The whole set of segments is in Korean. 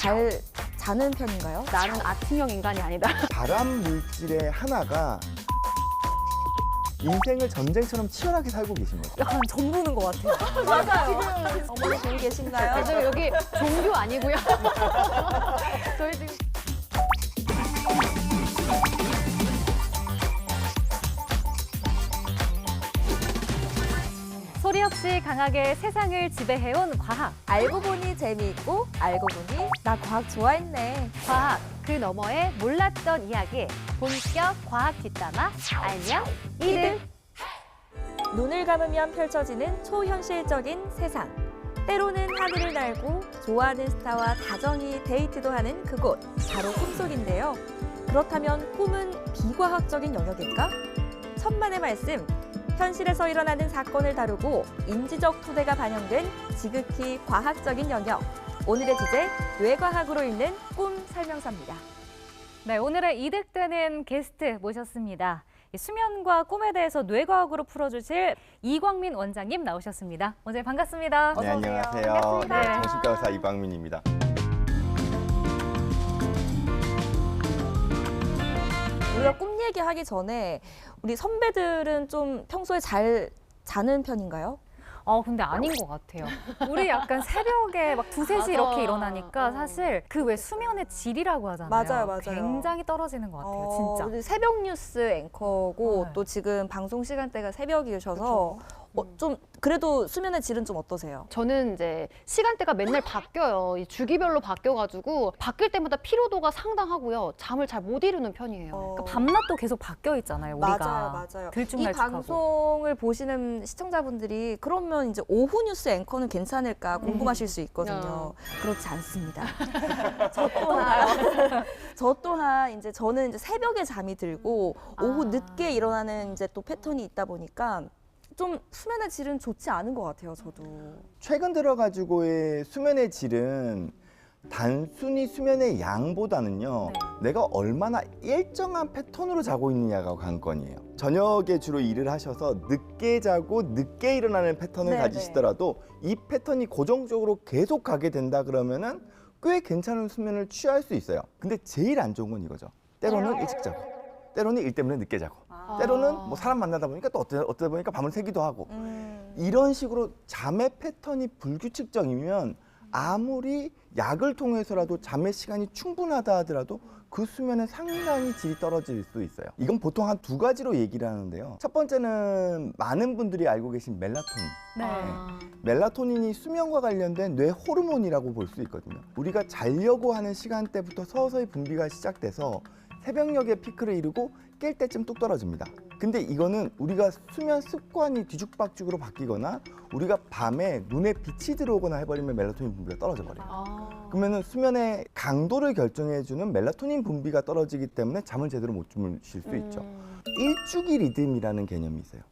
잘 자는 편인가요? 나는 아침형 인간이 아니다. 발암 물질의 하나가 인생을 전쟁처럼 치열하게 살고 계신 거죠. 약간 전 보는 것 같아요. 맞아요. 지금 어머니 보고 계신가요? 저 여기 종교 아니고요. 저희 지금 소리 없이 강하게 세상을 지배해온 과학. 알고 보니 재미있고 알고 보니 나 과학 좋아했네. 과학 그 너머의 몰랐던 이야기. 본격 과학 뒷담화 알면 이득. 눈을 감으면 펼쳐지는 초현실적인 세상. 때로는 하늘을 날고 좋아하는 스타와 다정히 데이트도 하는 그곳, 바로 꿈속인데요. 그렇다면 꿈은 비과학적인 영역일까? 천만의 말씀, 현실에서 일어나는 사건을 다루고 인지적 토대가 반영된 지극히 과학적인 영역. 오늘의 주제, 뇌과학으로 읽는 꿈 설명서입니다. 네, 오늘의 이득되는 게스트 모셨습니다. 수면과 꿈에 대해서 뇌과학으로 풀어주실 이광민 원장님 나오셨습니다. 원장님 반갑습니다. 네, 안녕하세요. 반갑습니다. 네, 정신과 의사 이광민입니다. 우리가 꿈 얘기하기 전에 우리 선배들은 좀 평소에 잘 자는 편인가요? 근데 아닌 것 같아요. 우리 약간 새벽에 막 2, 3시 맞아. 이렇게 일어나니까 사실 그 왜 수면의 질이라고 하잖아요. 맞아요. 굉장히 떨어지는 것 같아요, 진짜. 우리 새벽 뉴스 앵커고 네. 또 지금 방송 시간대가 새벽이셔서 좀 그래도 수면의 질은 좀 어떠세요? 저는 이제 시간대가 맨날 바뀌어요. 이 주기별로 바뀌어가지고 바뀔 때마다 피로도가 상당하고요. 잠을 잘 못 이루는 편이에요. 그러니까 밤낮도 계속 바뀌어 있잖아요, 우리가. 맞아요. 이 들쭉날쭉하고. 방송을 보시는 시청자분들이 그러면 이제 오후 뉴스 앵커는 괜찮을까 궁금하실 수 있거든요. 그렇지 않습니다. 저 또한 이제 저는 이제 새벽에 잠이 들고 오후 늦게 일어나는 이제 또 패턴이 있다 보니까 좀 수면의 질은 좋지 않은 것 같아요, 저도. 최근 들어가지고의 수면의 질은 단순히 수면의 양보다는요, 내가 얼마나 일정한 패턴으로 자고 있느냐가 관건이에요. 저녁에 주로 일을 하셔서 늦게 자고 늦게 일어나는 패턴을 네네. 가지시더라도 이 패턴이 고정적으로 계속 가게 된다 그러면은 꽤 괜찮은 수면을 취할 수 있어요. 근데 제일 안 좋은 건 이거죠. 때로는 일찍 자고, 때로는 일 때문에 늦게 자고, 때로는 뭐 사람 만나다 보니까 또 어쩌다 보니까 밤을 새기도 하고, 이런 식으로 잠의 패턴이 불규칙적이면 아무리 약을 통해서라도 잠의 시간이 충분하다 하더라도 그 수면은 상당히 질이 떨어질 수 있어요. 이건 보통 한 2가지로 얘기를 하는데요. 첫 번째는 많은 분들이 알고 계신 멜라토닌. 네. 멜라토닌이 수면과 관련된 뇌 호르몬이라고 볼 수 있거든요. 우리가 자려고 하는 시간대부터 서서히 분비가 시작돼서 새벽녘에 피크를 이루고 깰 때쯤 뚝 떨어집니다. 근데 이거는 우리가 수면 습관이 뒤죽박죽으로 바뀌거나 우리가 밤에 눈에 빛이 들어오거나 해버리면 멜라토닌 분비가 떨어져 버려요. 그러면 수면의 강도를 결정해주는 멜라토닌 분비가 떨어지기 때문에 잠을 제대로 못 주무실 수 있죠. 일주기 리듬이라는 개념이 있어요.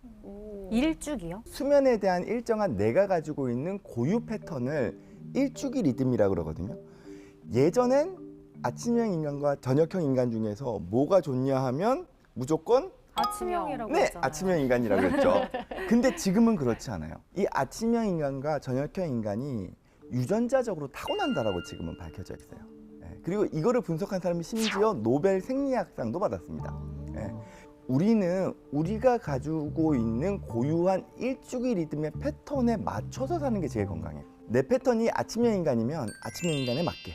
일주기요? 수면에 대한 일정한 내가 가지고 있는 고유 패턴을 일주기 리듬이라고 그러거든요. 예전엔 아침형 인간과 저녁형 인간 중에서 뭐가 좋냐 하면 무조건 아침형이라고 네, 했잖아요. 아침형 인간이라고 했죠. 근데 지금은 그렇지 않아요. 이 아침형 인간과 저녁형 인간이 유전자적으로 타고난다라고 지금은 밝혀져 있어요. 예, 그리고 이거를 분석한 사람이 심지어 노벨 생리학상도 받았습니다. 예, 우리는 우리가 가지고 있는 고유한 일주기 리듬의 패턴에 맞춰서 사는 게 제일 건강해요. 내 패턴이 아침형 인간이면 아침형 인간에 맞게,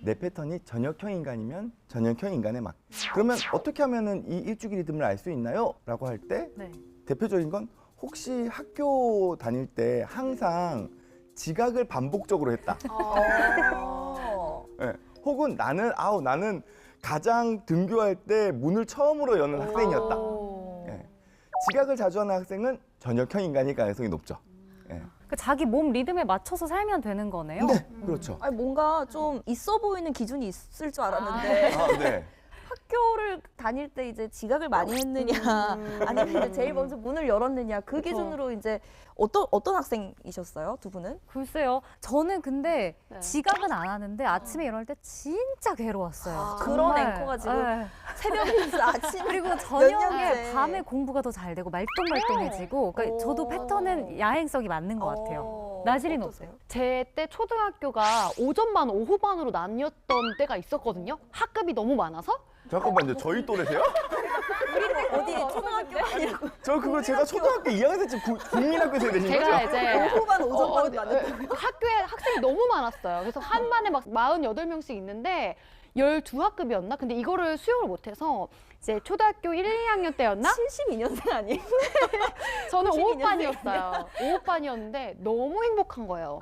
내 패턴이 저녁형 인간이면 저녁형 인간에 맞게. 그러면 어떻게 하면은 이 일주기 리듬을 알 수 있나요? 라고 할 때 네. 대표적인 건 혹시 학교 다닐 때 항상 지각을 반복적으로 했다. 예, 혹은 나는 가장 등교할 때 문을 처음으로 여는 학생이었다. 예, 지각을 자주 하는 학생은 저녁형 인간일 가능성이 높죠. 예. 그 자기 몸 리듬에 맞춰서 살면 되는 거네요. 네, 그렇죠. 아니 뭔가 좀 있어 보이는 기준이 있을 줄 알았는데 아, 네. 학교를 다닐 때 이제 지각을 많이 했느냐 아니면 이제 제일 먼저 문을 열었느냐 그 기준으로 이제 어떤 학생이셨어요, 두 분은? 글쎄요. 저는 근데 네. 지각은 안 하는데 아침에 일어날 때 진짜 괴로웠어요. 그런 정말. 앵커가 지금 네. 새벽 뉴스 아침 그리고 년째. 저녁에 밤에 공부가 더 잘 되고 말똥말똥해지고 그러니까 저도 패턴은 야행성이 맞는 것 같아요. 나질이는 어떠세요? 제 때 초등학교가 오전반, 오후반으로 나뉘었던 때가 있었거든요. 학급이 너무 많아서. 잠깐만요. 저희 또래세요? 어디 초등학교가 아니고 저 그거 제가 초등학교 2학년 때쯤 국민학교에서 되신 제가 거죠? 이제 오후반 오전반 학교에 학생이 너무 많았어요. 그래서 한 반에 막 48명씩 있는데 12학급이었나? 근데 이거를 수용을 못해서 이제 초등학교 1, 2학년 때였나? 72년생 아니에요? 저는 92 5호반이었어요. 5호반이었는데 너무 행복한 거예요.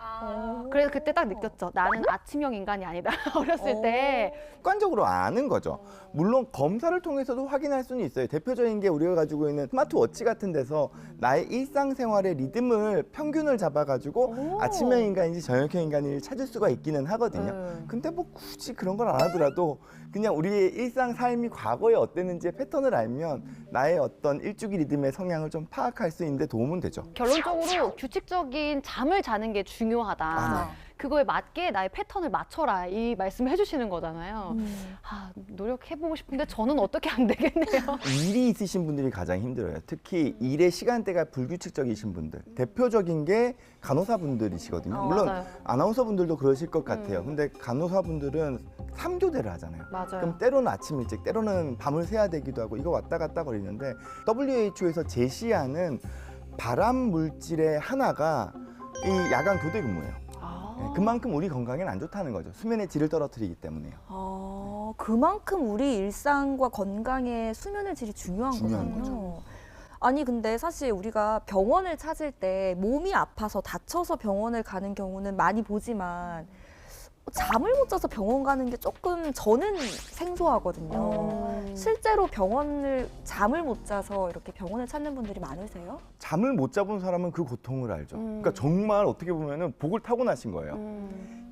그래서 그때 딱 느꼈죠. 나는 아침형 인간이 아니다. 어렸을 때. 객관적으로 아는 거죠. 물론 검사를 통해서도 확인할 수는 있어요. 대표적인 게 우리가 가지고 있는 스마트워치 같은 데서 나의 일상생활의 리듬을 평균을 잡아가지고 아침형 인간인지 저녁형 인간인지 찾을 수가 있기는 하거든요. 근데 뭐 굳이 그런 걸 안 하더라도 그냥 우리의 일상 삶이 과거에 어땠는지의 패턴을 알면 나의 어떤 일주기 리듬의 성향을 좀 파악할 수 있는데 도움은 되죠. 결론적으로 규칙적인 잠을 자는 게 중요하다. 아. 그거에 맞게 나의 패턴을 맞춰라. 이 말씀을 해주시는 거잖아요. 노력해보고 싶은데 저는 어떻게 안 되겠네요. 일이 있으신 분들이 가장 힘들어요. 특히 일의 시간대가 불규칙적이신 분들. 대표적인 게 간호사분들이시거든요. 물론 맞아요. 아나운서분들도 그러실 것 같아요. 근데 간호사분들은 3교대를 하잖아요. 맞아요. 그럼 때로는 아침 일찍, 때로는 밤을 새야 되기도 하고 이거 왔다 갔다 거리는데 WHO에서 제시하는 발암 물질의 하나가 이 야간 교대 근무예요. 네, 그만큼 우리 건강에는 안 좋다는 거죠. 수면의 질을 떨어뜨리기 때문에요. 그만큼 우리 일상과 건강에 수면의 질이 중요한 거군요. 아니 근데 사실 우리가 병원을 찾을 때 몸이 아파서 다쳐서 병원을 가는 경우는 많이 보지만 잠을 못 자서 병원 가는 게 조금 저는 생소하거든요. 실제로 병원을 잠을 못 자서 이렇게 병원을 찾는 분들이 많으세요? 잠을 못 자본 사람은 그 고통을 알죠. 그러니까 정말 어떻게 보면은 복을 타고나신 거예요.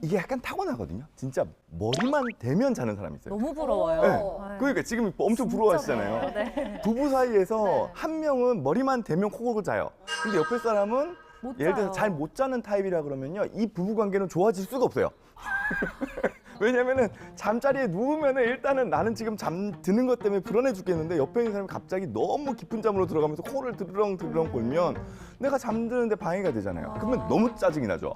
이게 약간 타고나거든요. 진짜 머리만 대면 자는 사람이 있어요. 너무 부러워요. 네. 그러니까 지금 엄청 부러워하시잖아요. 네. 부부 사이에서 한 명은 머리만 대면 코골고 자요. 근데 옆에 사람은 못 예를 들어서 자요. 잘 못 자는 타입이라 그러면요. 이 부부 관계는 좋아질 수가 없어요. 왜냐면은 잠자리에 누우면은 일단은 나는 지금 잠드는 것 때문에 불안해 죽겠는데 옆에 있는 사람이 갑자기 너무 깊은 잠으로 들어가면서 코를 드르렁드르렁 골면 내가 잠드는데 방해가 되잖아요. 그러면 너무 짜증이 나죠.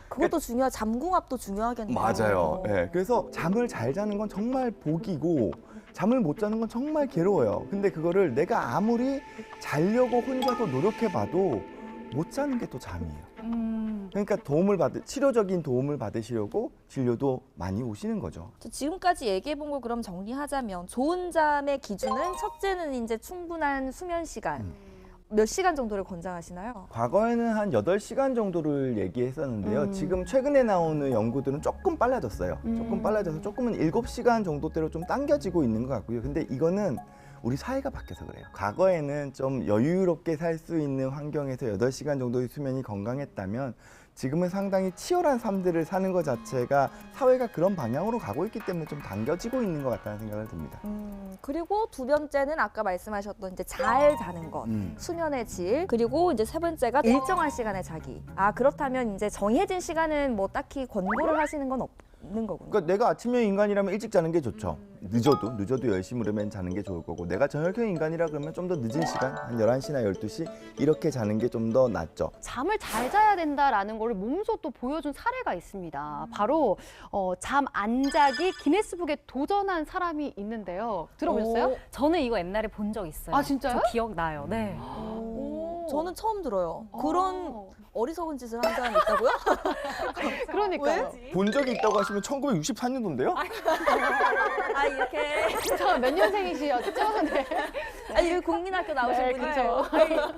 그것도 중요하, 잠궁합도 중요하겠네요. 맞아요. 네, 그래서 잠을 잘 자는 건 정말 복이고 잠을 못 자는 건 정말 괴로워요. 근데 그거를 내가 아무리 자려고 혼자서 노력해봐도 못 자는 게 또 잠이에요. 그러니까 치료적인 도움을 받으시려고 진료도 많이 오시는 거죠. 지금까지 얘기해본 걸 그럼 정리하자면 좋은 잠의 기준은 첫째는 이제 충분한 수면 시간. 몇 시간 정도를 권장하시나요? 과거에는 한 8시간 정도를 얘기했었는데요. 지금 최근에 나오는 연구들은 조금 빨라졌어요. 조금 빨라져서 조금은 7시간 정도대로 좀 당겨지고 있는 것 같고요. 근데 이거는 우리 사회가 바뀌어서 그래요. 과거에는 좀 여유롭게 살 수 있는 환경에서 8시간 정도의 수면이 건강했다면 지금은 상당히 치열한 삶들을 사는 것 자체가 사회가 그런 방향으로 가고 있기 때문에 좀 당겨지고 있는 것 같다는 생각을 듭니다. 그리고 두 번째는 아까 말씀하셨던 이제 잘 자는 것, 수면의 질. 그리고 이제 세 번째가 일정한 시간에 자기. 그렇다면 이제 정해진 시간은 뭐 딱히 권고를 하시는 건 없는 거군요. 그러니까 내가 아침형 인간이라면 일찍 자는 게 좋죠. 늦어도 10시쯤이면 자는 게 좋을 거고 내가 저녁형 인간이라 그러면 좀 더 늦은 시간, 한 11시나 12시 이렇게 자는 게 좀 더 낫죠. 잠을 잘 자야 된다라는 걸 몸소 또 보여준 사례가 있습니다. 바로 잠 안 자기 기네스북에 도전한 사람이 있는데요. 들어보셨어요? 저는 이거 옛날에 본 적 있어요. 아, 진짜요? 저 기억나요. 네. 저는 처음 들어요. 그런 어리석은 짓을 한 사람이 있다고요? 그러니까요. 본 적이 있다고 하시면 1964년도인데요? 이렇게. 저 몇 년생이시죠? 네. 아니, 국민학교 나오신 네, 분이죠.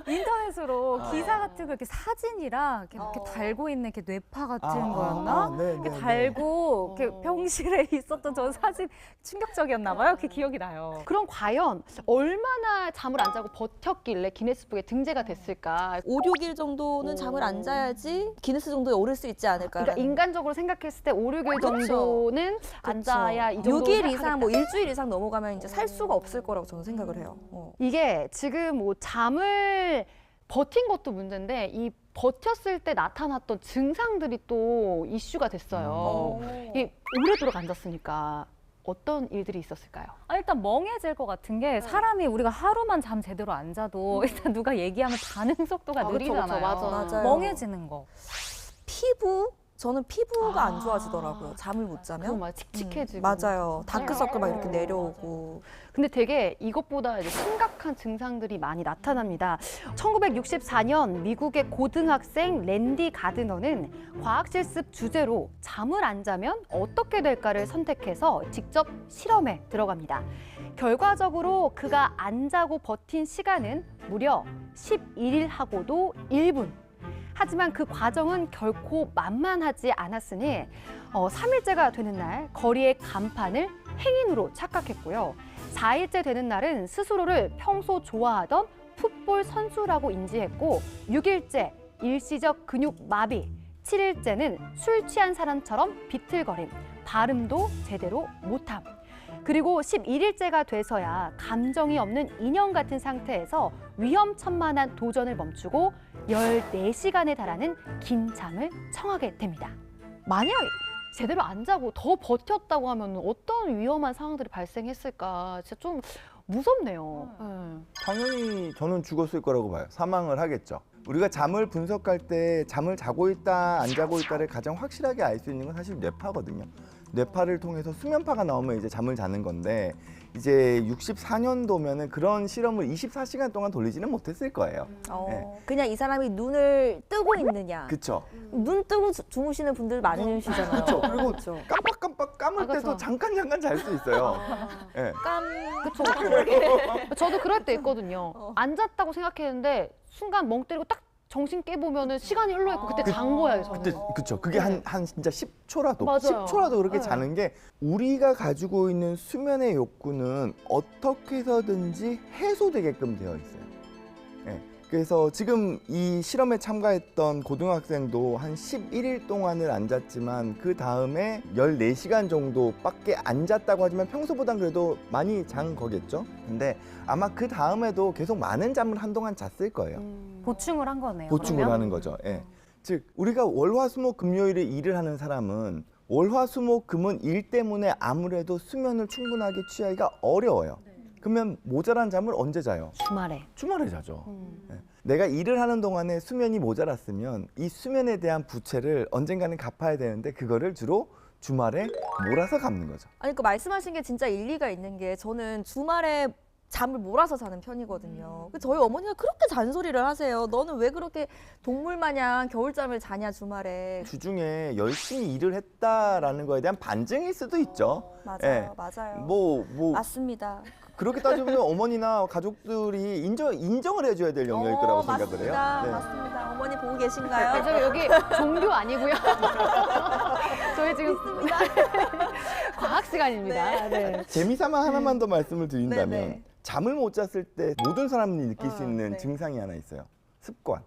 인터넷으로 기사 같은 거 이렇게 사진이랑 이렇게 달고 있는 이렇게 뇌파 같은 거였나? 네, 이렇게 네, 달고 이렇게 병실에 있었던 저 사진 충격적이었나 봐요. 그게 기억이 나요. 그럼 과연 얼마나 잠을 안 자고 버텼길래 기네스북에 등재가 됐을까? 5, 6일 정도는 잠을 안 자야지 기네스 정도에 오를 수 있지 않을까. 그러니까 인간적으로 생각했을 때 5, 6일 그렇죠. 정도는 안 자야 이 정도 6일 이상, 뭐 일주일 이상 넘어가면 이제 살 수가 없을 거라고 저는 생각을 해요. 이게 지금 뭐 잠을 버틴 것도 문제인데 이 버텼을 때 나타났던 증상들이 또 이슈가 됐어요. 이게 오래도록 앉았으니까 어떤 일들이 있었을까요? 일단 멍해질 것 같은 게 사람이 우리가 하루만 잠 제대로 안 자도 일단 누가 얘기하면 반응 속도가 그쵸, 느리잖아요. 그쵸, 맞아요. 멍해지는 거. 피부? 저는 피부가 아. 안 좋아지더라고요. 잠을 못 자면. 그럼 막 칙칙해지고. 맞아요. 다크서클 막 이렇게 내려오고. 근데 되게 이것보다 이제 심각한 증상들이 많이 나타납니다. 1964년 미국의 고등학생 랜디 가드너는 과학 실습 주제로 잠을 안 자면 어떻게 될까를 선택해서 직접 실험에 들어갑니다. 결과적으로 그가 안 자고 버틴 시간은 무려 11일하고도 1분. 하지만 그 과정은 결코 만만하지 않았으니 3일째가 되는 날 거리의 간판을 행인으로 착각했고요. 4일째 되는 날은 스스로를 평소 좋아하던 풋볼 선수라고 인지했고 6일째 일시적 근육 마비, 7일째는 술 취한 사람처럼 비틀거림, 발음도 제대로 못함. 그리고 11일째가 돼서야 감정이 없는 인형 같은 상태에서 위험천만한 도전을 멈추고 14시간에 달하는 긴 잠을 청하게 됩니다. 만약 제대로 안 자고 더 버텼다고 하면 어떤 위험한 상황들이 발생했을까 진짜 좀 무섭네요. 당연히 저는 죽었을 거라고 봐요. 사망을 하겠죠. 우리가 잠을 분석할 때 잠을 자고 있다, 안 자고 있다를 가장 확실하게 알 수 있는 건 사실 뇌파거든요. 뇌파를 통해서 수면파가 나오면 이제 잠을 자는 건데 이제 64년도면은 그런 실험을 24시간 동안 돌리지는 못했을 거예요. 네. 그냥 이 사람이 눈을 뜨고 있느냐. 그렇죠. 눈 뜨고 주무시는 분들 많으시잖아요. 그렇죠. 그리고 그쵸. 깜빡깜빡 감을 아, 그쵸. 때도 잠깐 잘 수 있어요. 예. 그쵸. 저도 그럴 때 있거든요. 안 잤다고 생각했는데 순간 멍 때리고 딱 정신 깨보면은 시간이 흘러있고 그때 잔 거예요, 저는. 그때 그쵸. 그게 한 진짜 10초라도 맞아요. 10초라도 그렇게 네. 자는 게 우리가 가지고 있는 수면의 욕구는 어떻게 해서든지 해소되게끔 되어 있어요. 예. 그래서 지금 이 실험에 참가했던 고등학생도 한 11일 동안을 안 잤지만 그 다음에 14시간 정도밖에 안 잤다고 하지만 평소보단 그래도 많이 잔 거겠죠. 근데 아마 그 다음에도 계속 많은 잠을 한동안 잤을 거예요. 보충을 한 거네요. 보충을 그러면? 하는 거죠. 예. 즉 우리가 월화수목금요일에 일을 하는 사람은 월화수목금은 일 때문에 아무래도 수면을 충분하게 취하기가 어려워요. 그러면 모자란 잠을 언제 자요? 주말에. 주말에 자죠. 예. 내가 일을 하는 동안에 수면이 모자랐으면 이 수면에 대한 부채를 언젠가는 갚아야 되는데 그거를 주로 주말에 몰아서 갚는 거죠. 아니 그 말씀하신 게 진짜 일리가 있는 게 저는 주말에 잠을 몰아서 자는 편이거든요. 저희 어머니가 그렇게 잔소리를 하세요. 너는 왜 그렇게 동물 마냥 겨울잠을 자냐 주말에. 주중에 열심히 일을 했다라는 거에 대한 반증일 수도 있죠. 맞아요, 예. 맞아요. 뭐 맞습니다. 그렇게 따지면 어머니나 가족들이 인정을 해줘야 될 영역일 거라고 생각을 해요. 맞습니다. 네. 맞습니다. 어머니 보고 계신가요? 저 여기 종교 아니고요. 저희 지금 과학 시간입니다. 네. 재미삼아 하나만 더 말씀을 드린다면 네네. 잠을 못 잤을 때 모든 사람이 느낄 수 있는 네. 증상이 하나 있어요. 습관.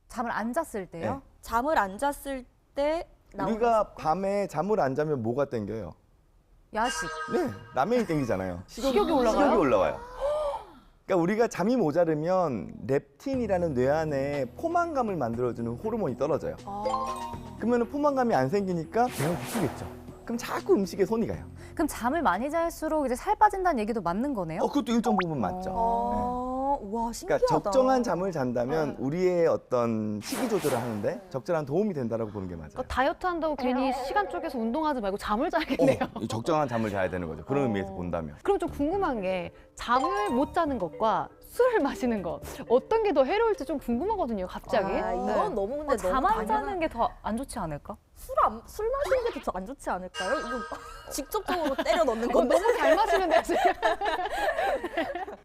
잠을 안 잤을 때요? 네. 잠을 안 잤을 때 나오는 우리가 밤에 잠을 안 자면 뭐가 땡겨요? 야식. 네, 라면이 땡기잖아요. 식욕이 올라가요? 식욕이 올라와요. 그러니까 우리가 잠이 모자르면 렙틴이라는 뇌 안에 포만감을 만들어주는 호르몬이 떨어져요. 그러면 포만감이 안 생기니까 배가 고프겠죠. 그럼 자꾸 음식에 손이 가요. 그럼 잠을 많이 잘수록 이제 살 빠진다는 얘기도 맞는 거네요? 그것도 일정 부분 맞죠. 와 신기하다. 그러니까 적정한 잠을 잔다면 우리의 어떤 식이 조절을 하는데 적절한 도움이 된다라고 보는 게 맞아요. 그러니까 다이어트 한다고 괜히 시간 쪼개서 운동하지 말고 잠을 자야겠네요. 이 적정한 잠을 자야 되는 거죠. 그런 의미에서 본다면. 그럼 좀 궁금한 게 잠을 못 자는 것과 술을 마시는 것 어떤 게 더 해로울지 좀 궁금하거든요. 갑자기. 이건 네. 너무 근데 잠 너무 안 자는 게 더 안 좋지 않을까? 술 마시는 게 더 안 좋지 않을까요? 이거 직접적으로 때려 넣는 건데. 너무 잘 마시는데 지금.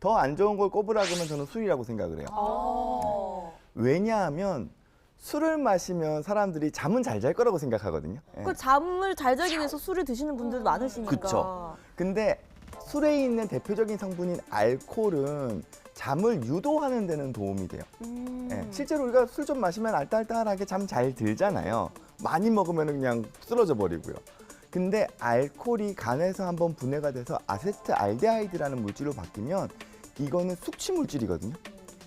더 안 좋은 걸 꼽으라 그러면 저는 술이라고 생각을 해요. 왜냐하면 술을 마시면 사람들이 잠은 잘 잘 거라고 생각하거든요. 예. 그 잠을 잘 자기 위해서 술을 드시는 분들도 많으시니까. 그쵸. 근데 술에 있는 대표적인 성분인 알코올은 잠을 유도하는 데는 도움이 돼요. 예, 실제로 우리가 술 좀 마시면 알딸딸하게 잠 잘 들잖아요. 많이 먹으면 그냥 쓰러져 버리고요. 근데 알코올이 간에서 한번 분해가 돼서 아세트알데하이드라는 물질로 바뀌면 이거는 숙취 물질이거든요.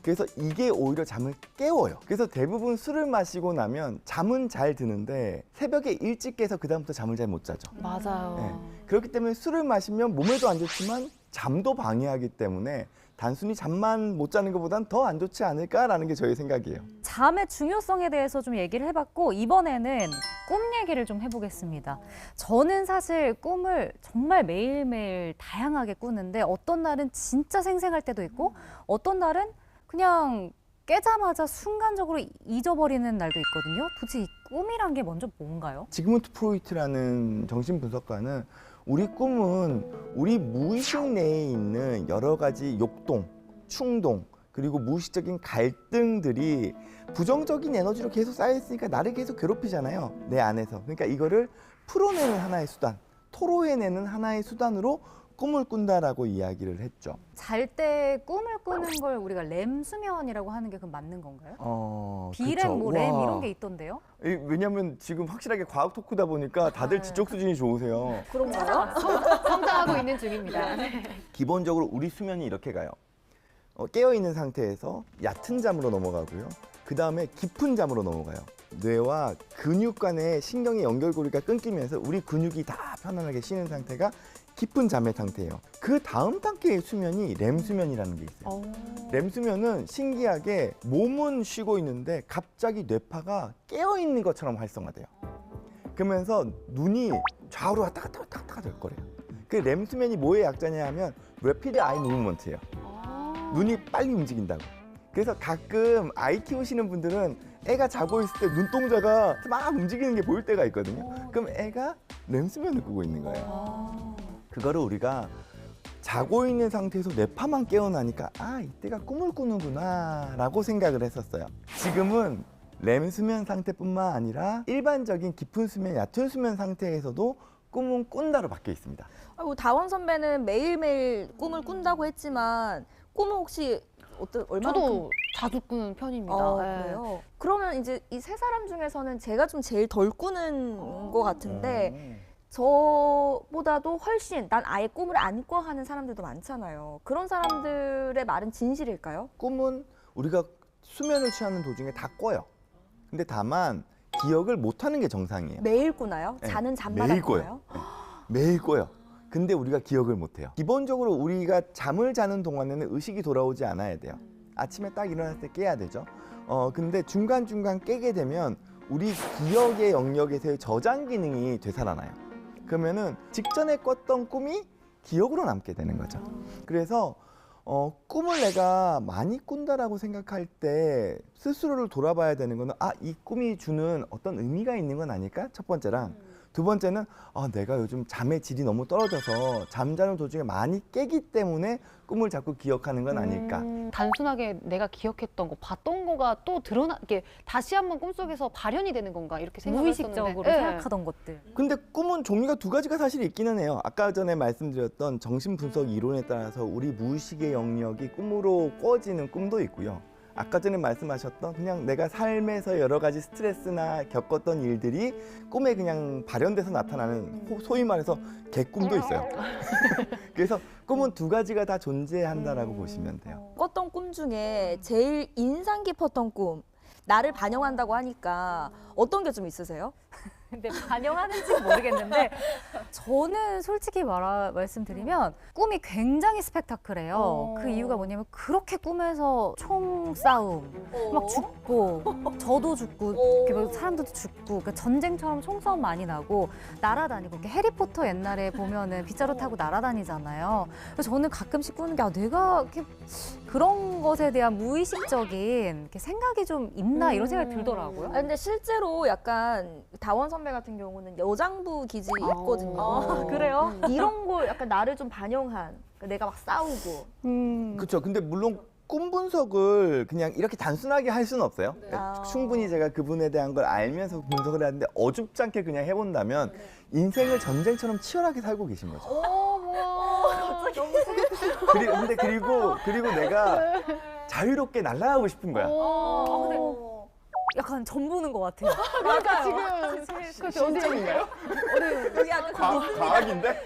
그래서 이게 오히려 잠을 깨워요. 그래서 대부분 술을 마시고 나면 잠은 잘 드는데 새벽에 일찍 깨서 그다음부터 잠을 잘 못 자죠. 맞아요. 네. 그렇기 때문에 술을 마시면 몸에도 안 좋지만 잠도 방해하기 때문에 단순히 잠만 못 자는 것보단 더 안 좋지 않을까라는 게 저희 생각이에요. 잠의 중요성에 대해서 좀 얘기를 해봤고 이번에는 꿈 얘기를 좀 해보겠습니다. 저는 사실 꿈을 정말 매일매일 다양하게 꾸는데 어떤 날은 진짜 생생할 때도 있고 어떤 날은 그냥 깨자마자 순간적으로 잊어버리는 날도 있거든요. 도대체 이 꿈이란 게 먼저 뭔가요? 지그문트 프로이트라는 정신분석가는 우리 꿈은 우리 무의식 내에 있는 여러 가지 욕동, 충동, 그리고 무의식적인 갈등들이 부정적인 에너지로 계속 쌓여있으니까 나를 계속 괴롭히잖아요. 내 안에서. 그러니까 이거를 풀어내는 하나의 수단, 토로해내는 하나의 수단으로 꿈을 꾼다라고 이야기를 했죠. 잘 때 꿈을 꾸는 걸 우리가 렘 수면이라고 하는 게 그럼 맞는 건가요? 비렘, 뭐 렘 이런 게 있던데요? 왜냐면 지금 확실하게 과학 토크다 보니까 다들 지적 수준이 좋으세요. 그런가요? 성장하고 있는 중입니다. 기본적으로 우리 수면이 이렇게 가요. 깨어있는 상태에서 얕은 잠으로 넘어가고요. 그 다음에 깊은 잠으로 넘어가요. 뇌와 근육 간의 신경의 연결고리가 끊기면서 우리 근육이 다 편안하게 쉬는 상태가 깊은 잠의 상태예요. 그 다음 단계의 수면이 렘 수면이라는 게 있어요. 렘 수면은 신기하게 몸은 쉬고 있는데 갑자기 뇌파가 깨어있는 것처럼 활성화돼요. 그러면서 눈이 좌우로 왔다 갔다 왔다 갔다 될 거래요. 그 렘 수면이 뭐의 약자냐 하면 Rapid Eye Movement예요. 눈이 빨리 움직인다고. 그래서 가끔 아이 키우시는 분들은 애가 자고 있을 때 눈동자가 막 움직이는 게 보일 때가 있거든요. 그럼 애가 렘 수면을 꾸고 있는 거예요. 그거를 우리가 자고 있는 상태에서 뇌파만 깨어나니까 아, 이때가 꿈을 꾸는구나 라고 생각을 했었어요. 지금은 렘 수면 상태뿐만 아니라 일반적인 깊은 수면, 얕은 수면 상태에서도 꿈은 꾼다로 바뀌어 있습니다. 다원 선배는 매일매일 꿈을 꾼다고 했지만 꿈은 혹시 얼마나 저도 자주 꾸는 편입니다. 네. 그래요? 그러면 이제 이 세 사람 중에서는 제가 좀 제일 덜 꾸는 것 같은데 저보다도 훨씬 난 아예 꿈을 안 꿔 하는 사람들도 많잖아요. 그런 사람들의 말은 진실일까요? 꿈은 우리가 수면을 취하는 도중에 다 꿔요. 근데 다만 기억을 못하는 게 정상이에요. 매일 꾸나요? 네, 자는 잠마다 매일 꾸나요? 매일 꿔요. 근데 우리가 기억을 못해요. 기본적으로 우리가 잠을 자는 동안에는 의식이 돌아오지 않아야 돼요. 아침에 딱 일어났을 때 깨야 되죠. 근데 중간중간 깨게 되면 우리 기억의 영역에서의 저장 기능이 되살아나요. 그러면은 직전에 꿨던 꿈이 기억으로 남게 되는 거죠. 그래서 꿈을 내가 많이 꾼다라고 생각할 때 스스로를 돌아봐야 되는 거는 이 꿈이 주는 어떤 의미가 있는 건 아닐까? 첫 번째랑 두 번째는 내가 요즘 잠의 질이 너무 떨어져서 잠자는 도중에 많이 깨기 때문에 꿈을 자꾸 기억하는 건 아닐까? 단순하게 내가 기억했던 거, 봤던 거가 또 이게 다시 한번 꿈속에서 발현이 되는 건가 이렇게 생각했었는데 무의식적으로 생각하던 것들. 근데 꿈은 종류가 두 가지가 사실 있기는 해요. 아까 전에 말씀드렸던 정신분석 이론에 따라서 우리 무의식의 영역이 꿈으로 꿔지는 꿈도 있고요. 아까 전에 말씀하셨던 그냥 내가 삶에서 여러 가지 스트레스나 겪었던 일들이 꿈에 그냥 발현돼서 나타나는 소위 말해서 개꿈도 있어요. 그래서 꿈은 두 가지가 다 존재한다라고 보시면 돼요. 꿨던 꿈 중에 제일 인상 깊었던 꿈, 나를 반영한다고 하니까 어떤 게 좀 있으세요? 근데 반영하는지는 모르겠는데 저는 솔직히 말씀드리면 꿈이 굉장히 스펙타클해요. 그 이유가 뭐냐면 그렇게 꿈에서 총싸움, 막 죽고 저도 죽고 이렇게 막 사람들도 죽고 그러니까 전쟁처럼 총싸움 많이 나고 날아다니고 이렇게 해리포터 옛날에 보면은 빗자루 타고 날아다니잖아요. 그래서 저는 가끔씩 꾸는 게 내가 이렇게 그런 것에 대한 무의식적인 이렇게 생각이 좀 있나 이런 생각이 들더라고요. 근데 실제로 약간 다원 선배 같은 경우는 여장부 기질이 있거든요. 그래요? 이런 걸 약간 나를 좀 반영한, 그러니까 내가 막 싸우고. 그렇죠. 근데 물론 꿈 분석을 그냥 이렇게 단순하게 할 수는 없어요. 그러니까 충분히 제가 그분에 대한 걸 알면서 분석을 하는데 어줍지 않게 그냥 해본다면 인생을 전쟁처럼 치열하게 살고 계신 거죠. 갑자기 그리고 내가 자유롭게 날아가고 싶은 거야. 약간 전 보는 것 같아요. 그러니까 지금 신점인가요? 여기 약간 과학인데?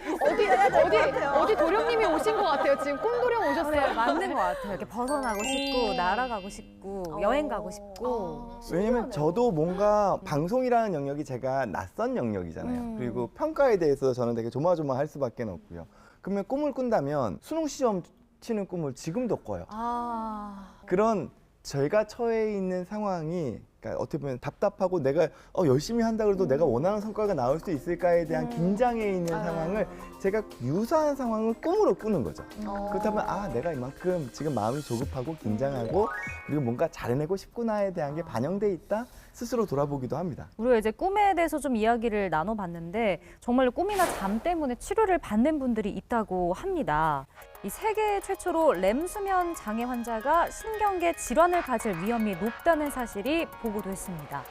어디 도령님이 오신 것 같아요. 지금 꿈도령 오셨어요. 맞는 것 같아요. 이렇게 벗어나고 싶고 날아가고 싶고 여행 가고 싶고. 왜냐면 저도 뭔가 방송이라는 영역이 제가 낯선 영역이잖아요. 그리고 평가에 대해서 저는 되게 조마조마할 수밖에 없고요. 그러면 꿈을 꾼다면 수능 시험 치는 꿈을 지금도 꿔요. 아. 그런 저희가 처해 있는 상황이 그러니까 어떻게 보면 답답하고 내가 열심히 한다 그래도 내가 원하는 성과가 나올 수 있을까에 대한 긴장해 있는 상황을 제가 유사한 상황을 꿈으로 꾸는 거죠. 그렇다면 내가 이만큼 지금 마음이 조급하고 긴장하고 그리고 뭔가 잘해내고 싶구나에 대한 게 반영돼 있다 스스로 돌아보기도 합니다. 우리가 이제 꿈에 대해서 좀 이야기를 나눠봤는데 정말로 꿈이나 잠 때문에 치료를 받는 분들이 있다고 합니다. 이 세계 최초로 렘 수면 장애 환자가 신경계 질환을 가질 위험이 높다는 사실이 보고됐습니다.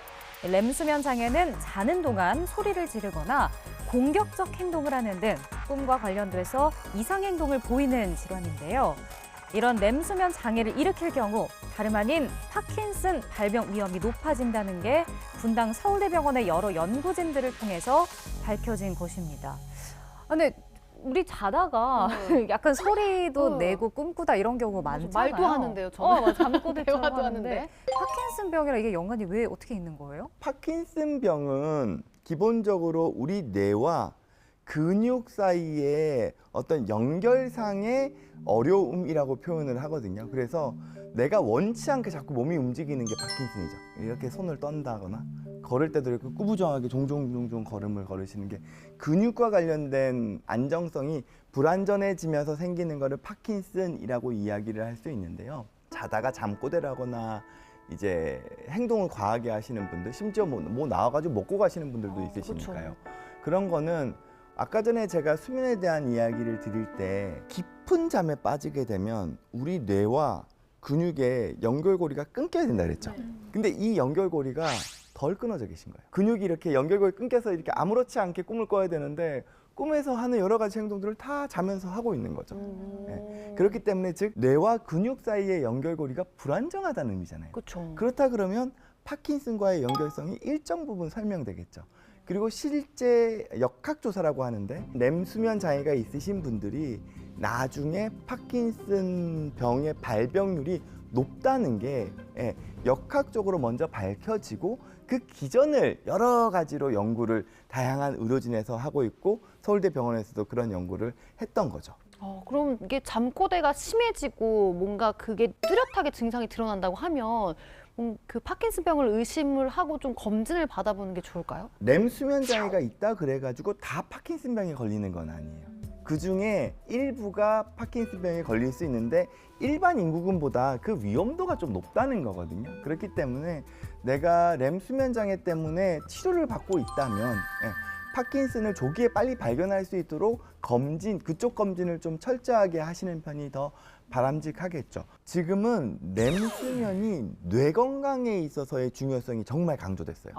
렘 수면 장애는 자는 동안 소리를 지르거나 공격적 행동을 하는 등 꿈과 관련돼서 이상 행동을 보이는 질환인데요. 이런 렘 수면 장애를 일으킬 경우 다름 아닌 파킨슨 발병 위험이 높아진다는 게 분당 서울대병원의 여러 연구진들을 통해서 밝혀진 것입니다. 근데 우리 자다가 약간 소리도 내고 꿈꾸다 이런 경우 많잖아요. 말도 하는데요, 저는. 잠꼬대처럼 대화도 하는데 하는데. 파킨슨 병이랑 이게 연관이 왜 어떻게 있는 거예요? 파킨슨 병은 기본적으로 우리 뇌와 근육 사이에 어떤 연결상의 어려움이라고 표현을 하거든요. 그래서 내가 원치 않게 자꾸 몸이 움직이는 게 파킨슨이죠. 이렇게 손을 떤다거나 걸을 때도 이렇게 꾸부정하게 종종 걸음을 걸으시는 게 근육과 관련된 안정성이 불안전해지면서 생기는 거를 파킨슨이라고 이야기를 할 수 있는데요. 자다가 잠꼬대를 하거나 이제 행동을 과하게 하시는 분들, 심지어 뭐 나와가지고 먹고 가시는 분들도 있으시니까요. 그런 거는 아까 전에 제가 수면에 대한 이야기를 드릴 때 깊은 잠에 빠지게 되면 우리 뇌와 근육의 연결고리가 끊겨야 된다 그랬죠. 근데 이 연결고리가 덜 끊어져 계신 거예요. 근육이 이렇게 연결고리 끊겨서 이렇게 아무렇지 않게 꿈을 꿔야 되는데 꿈에서 하는 여러 가지 행동들을 다 자면서 하고 있는 거죠. 네. 그렇기 때문에 즉 뇌와 근육 사이의 연결고리가 불안정하다는 의미잖아요. 그렇죠. 그렇다 그러면 파킨슨과의 연결성이 일정 부분 설명되겠죠. 그리고 실제 역학조사라고 하는데 렘 수면 장애가 있으신 분들이 나중에 파킨슨 병의 발병률이 높다는 게 역학적으로 먼저 밝혀지고 그 기전을 여러 가지로 연구를 다양한 의료진에서 하고 있고 서울대 병원에서도 그런 연구를 했던 거죠. 그럼 이게 잠꼬대가 심해지고 뭔가 그게 뚜렷하게 증상이 드러난다고 하면 그 파킨슨병을 의심을 하고 좀 검진을 받아보는 게 좋을까요? 렘 수면 장애가 있다 그래가지고 다 파킨슨병에 걸리는 건 아니에요. 그 중에 일부가 파킨슨병에 걸릴 수 있는데 일반 인구군보다 그 위험도가 좀 높다는 거거든요. 그렇기 때문에 내가 렘 수면 장애 때문에 치료를 받고 있다면 파킨슨을 조기에 빨리 발견할 수 있도록 그쪽 검진을 좀 철저하게 하시는 편이 더 바람직하겠죠. 지금은 렘 수면이 뇌 건강에 있어서의 중요성이 정말 강조됐어요.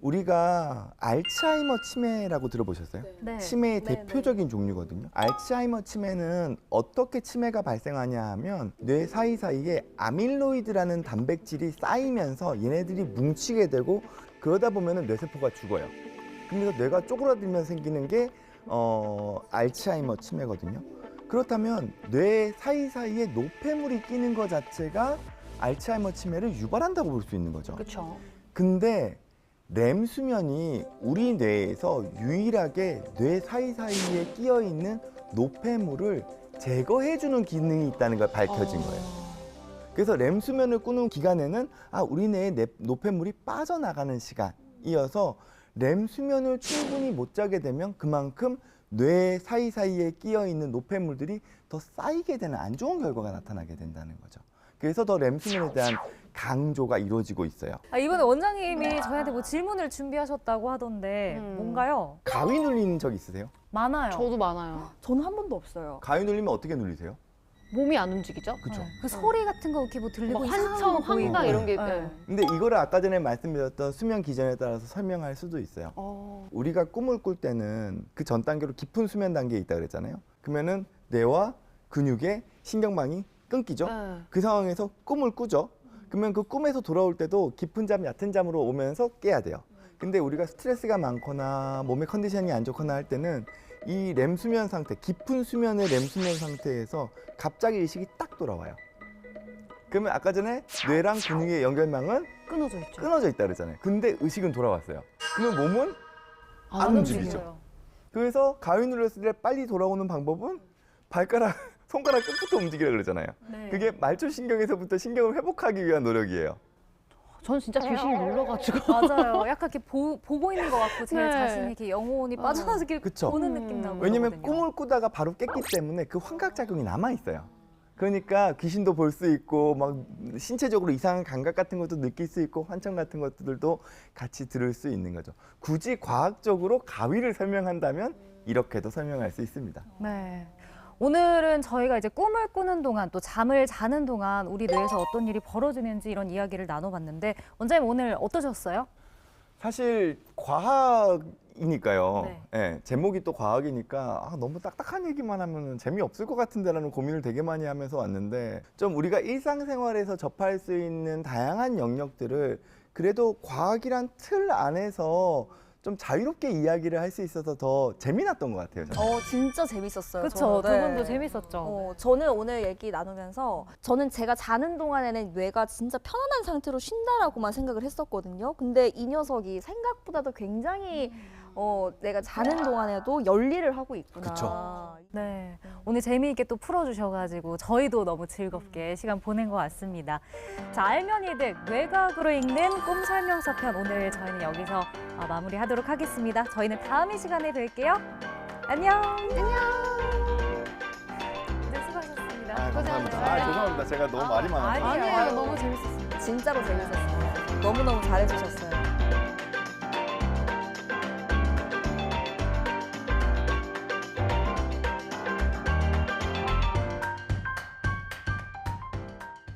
우리가 알츠하이머 치매라고 들어보셨어요? 네. 치매의 대표적인 종류거든요. 알츠하이머 치매는 어떻게 치매가 발생하냐 하면 뇌 사이사이에 아밀로이드라는 단백질이 쌓이면서 얘네들이 뭉치게 되고 그러다 보면 뇌세포가 죽어요. 그러면서 뇌가 쪼그라들면 생기는 게 알츠하이머 치매거든요. 그렇다면 뇌 사이사이에 노폐물이 끼는 것 자체가 알츠하이머 치매를 유발한다고 볼 수 있는 거죠. 그렇죠. 근데 렘 수면이 우리 뇌에서 유일하게 뇌 사이사이에 끼어 있는 노폐물을 제거해주는 기능이 있다는 걸 밝혀진 거예요. 그래서 렘 수면을 꾸는 기간에는 우리 뇌에 노폐물이 빠져나가는 시간이어서 렘 수면을 충분히 못 자게 되면 그만큼 뇌 사이사이에 끼어 있는 노폐물들이 더 쌓이게 되는 안 좋은 결과가 나타나게 된다는 거죠. 그래서 더 렘 수면에 대한 강조가 이루어지고 있어요. 이번에 원장님이 저희한테 뭐 질문을 준비하셨다고 하던데 뭔가요? 가위 눌리는 적 있으세요? 많아요. 저도 많아요. 저는 한 번도 없어요. 가위 눌리면 어떻게 눌리세요? 몸이 안 움직이죠? 그렇죠. 그 소리 같은 거 이렇게 뭐 들리고 뭐 이상한 환청, 거 보이고. 황당 이런 게. 네. 근데 이거를 아까 전에 말씀드렸던 수면 기전에 따라서 설명할 수도 있어요. 우리가 꿈을 꿀 때는 그 전 단계로 깊은 수면 단계에 있다 그랬잖아요. 그러면은 뇌와 근육의 신경망이 끊기죠. 그 상황에서 꿈을 꾸죠. 그러면 그 꿈에서 돌아올 때도 깊은 잠, 얕은 잠으로 오면서 깨야 돼요. 근데 우리가 스트레스가 많거나 몸의 컨디션이 안 좋거나 할 때는 이 렘 수면 상태, 깊은 수면의 렘 수면 상태에서 갑자기 의식이 딱 돌아와요. 그러면 아까 전에 뇌랑 근육의 연결망은 끊어져 있죠. 끊어져 있다 그랬잖아요. 근데 의식은 돌아왔어요. 그러면 몸은 안 움직이죠. 그래서 가위 눌렀을 때 빨리 돌아오는 방법은 발가락 손가락 끝부터 움직이라 그러잖아요. 그게 말초신경에서부터 신경을 회복하기 위한 노력이에요. 저는 진짜 귀신이 눌러가지고. 맞아요. 약간 이렇게 보고 있는 것 같고 제 네. 자신이 이렇게 영혼이 빠져나서 이렇게 그쵸. 보는 느낌 나고. 왜냐면 그러거든요. 꿈을 꾸다가 바로 깼기 때문에 그 환각작용이 남아있어요. 그러니까 귀신도 볼 수 있고 막 신체적으로 이상한 감각 같은 것도 느낄 수 있고 환청 같은 것들도 같이 들을 수 있는 거죠. 굳이 과학적으로 가위를 설명한다면 이렇게도 설명할 수 있습니다. 네. 오늘은 저희가 이제 꿈을 꾸는 동안 또 잠을 자는 동안 우리 뇌에서 어떤 일이 벌어지는지 이런 이야기를 나눠봤는데 원장님 오늘 어떠셨어요? 사실 과학이니까요. 네. 예, 제목이 또 과학이니까 너무 딱딱한 얘기만 하면 재미없을 것 같은데라는 고민을 되게 많이 하면서 왔는데 좀 우리가 일상생활에서 접할 수 있는 다양한 영역들을 그래도 과학이란 틀 안에서 좀 자유롭게 이야기를 할 수 있어서 더 재미났던 것 같아요. 저는. 진짜 재밌었어요. 그렇죠. 두 저는. 분도 재밌었죠. 저는 오늘 얘기 나누면서 저는 제가 자는 동안에는 뇌가 진짜 편안한 상태로 쉰다라고만 생각을 했었거든요. 근데 이 녀석이 생각보다도 굉장히 내가 자는 동안에도 열일을 하고 있구나. 그쵸. 네. 오늘 재미있게 또 풀어주셔가지고 저희도 너무 즐겁게 시간 보낸 것 같습니다. 자, 알면 이득 뇌과학으로 읽는 꿈 설명서 편 오늘 저희는 여기서 마무리하도록 하겠습니다. 저희는 다음 이 시간에 뵐게요. 안녕. 네, 수고하셨습니다. 감사합니다. 죄송합니다. 제가 너무 말이 많아서. 아니에요. 너무 재밌었어요. 진짜로 재밌었어요. 너무너무 잘해주셨어요.